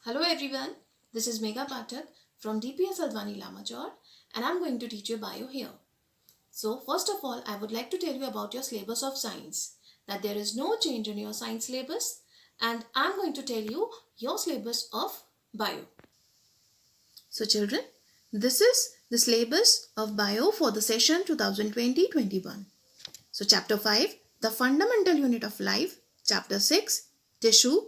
Hello everyone, this is Megha Pathak from DPS Aldwani Lamajor and I'm going to teach you bio here. So first of all, I would like to tell you about your syllabus of science, that there is no change in your science syllabus and I'm going to tell you your syllabus of bio. So children, this is the syllabus of bio for the session 2020-21. So chapter 5, the fundamental unit of life, chapter 6, tissue,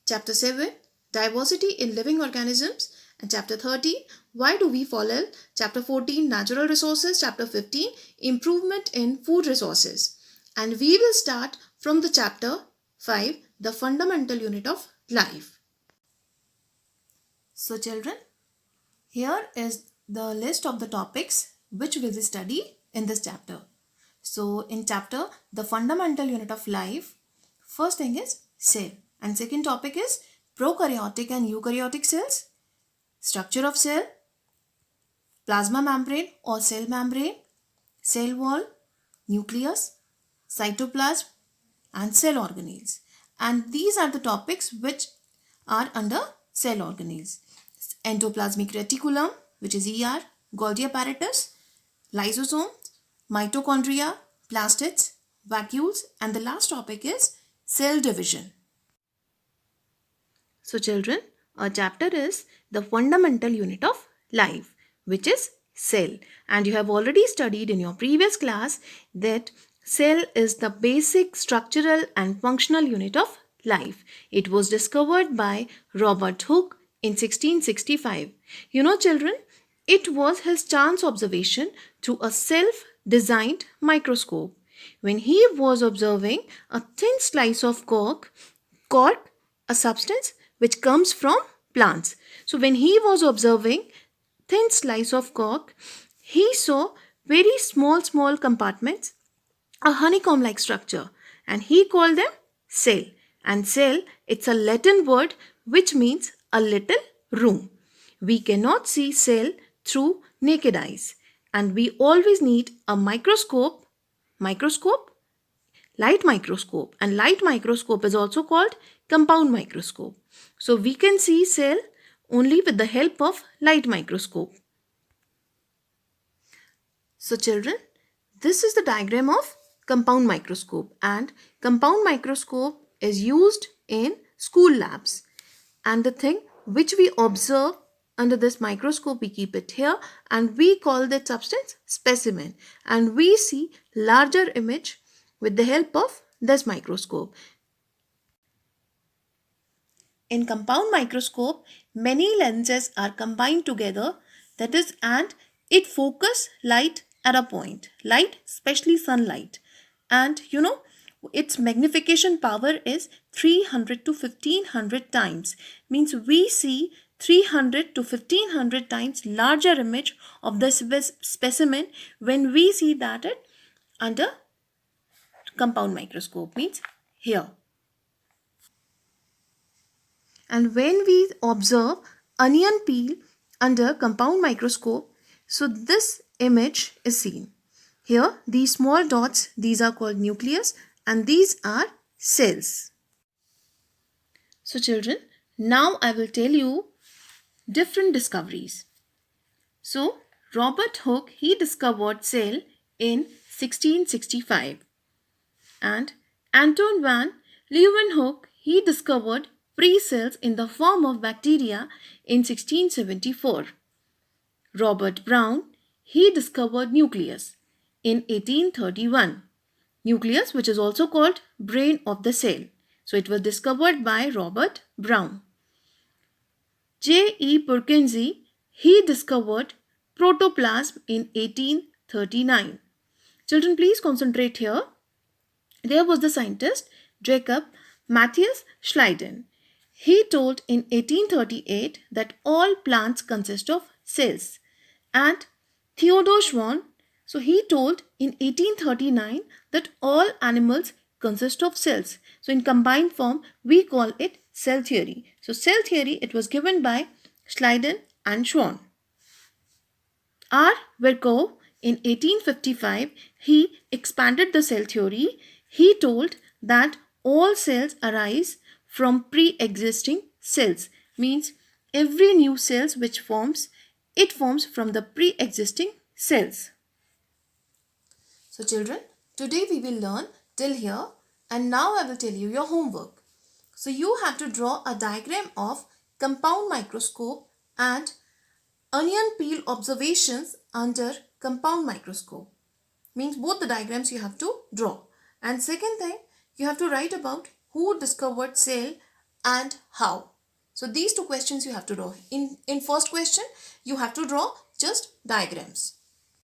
chapter 7, diversity in living organisms, and chapter 13, why do we fall ill, chapter 14, natural resources, chapter 15, improvement in food resources. And we will start from the chapter 5, the fundamental unit of life. So children, here is the list of the topics which we will study in this chapter. So in chapter, the fundamental unit of life, first thing is cell and second topic is prokaryotic and eukaryotic cells, structure of cell, plasma membrane or cell membrane, cell wall, nucleus, cytoplasm and cell organelles. And these are the topics which are under cell organelles. Endoplasmic reticulum, which is ER, Golgi apparatus, lysosomes, mitochondria, plastids, vacuoles, and the last topic is cell division. So children, our chapter is the fundamental unit of life, which is cell. And you have already studied in your previous class that cell is the basic structural and functional unit of life. It was discovered by Robert Hooke in 1665. You know children, it was his chance observation through a self-designed microscope. When he was observing a thin slice of cork, a substance which comes from plants. So when he was observing thin slice of cork, he saw very small compartments, a honeycomb like structure, and he called them cell. And cell, it's a Latin word which means a little room. We cannot see cell through naked eyes, and we always need a microscope, light microscope, and light microscope is also called compound microscope. So we can see cell only with the help of light microscope. So children, this is the diagram of compound microscope, and compound microscope is used in school labs, and the thing which we observe under this microscope, we keep it here and we call that substance specimen, and we see larger image with the help of this microscope. In compound microscope, many lenses are combined together, that is, and it focus light at a point, light, especially sunlight. And you know, its magnification power is 300 to 1500 times. Means we see 300 to 1500 times larger image of the specimen when we see that it under compound microscope, means here. And when we observe onion peel under compound microscope, so this image is seen. Here, these small dots, these are called nucleus and these are cells. So children, now I will tell you different discoveries. So, Robert Hooke, he discovered cell in 1665. And Anton van Leeuwenhoek, he discovered pre-cells in the form of bacteria in 1674. Robert Brown, he discovered nucleus in 1831. Nucleus, which is also called brain of the cell. So it was discovered by Robert Brown. J. E. Purkinje, he discovered protoplasm in 1839. Children, please concentrate here. There was the scientist Jacob Matthias Schleiden. He told in 1838 that all plants consist of cells. And Theodor Schwann, so he told in 1839 that all animals consist of cells. So in combined form, we call it cell theory. So cell theory, it was given by Schleiden and Schwann. R. Virchow, in 1855, he expanded the cell theory. He told that all cells arise from pre-existing cells. Means every new cells which forms, it forms from the pre-existing cells. So children, today we will learn till here, and now I will tell you your homework. So you have to draw a diagram of compound microscope and onion peel observations under compound microscope. Means both the diagrams you have to draw. And second thing, you have to write about who discovered cell and how. So these two questions you have to draw. In first question, you have to draw just diagrams.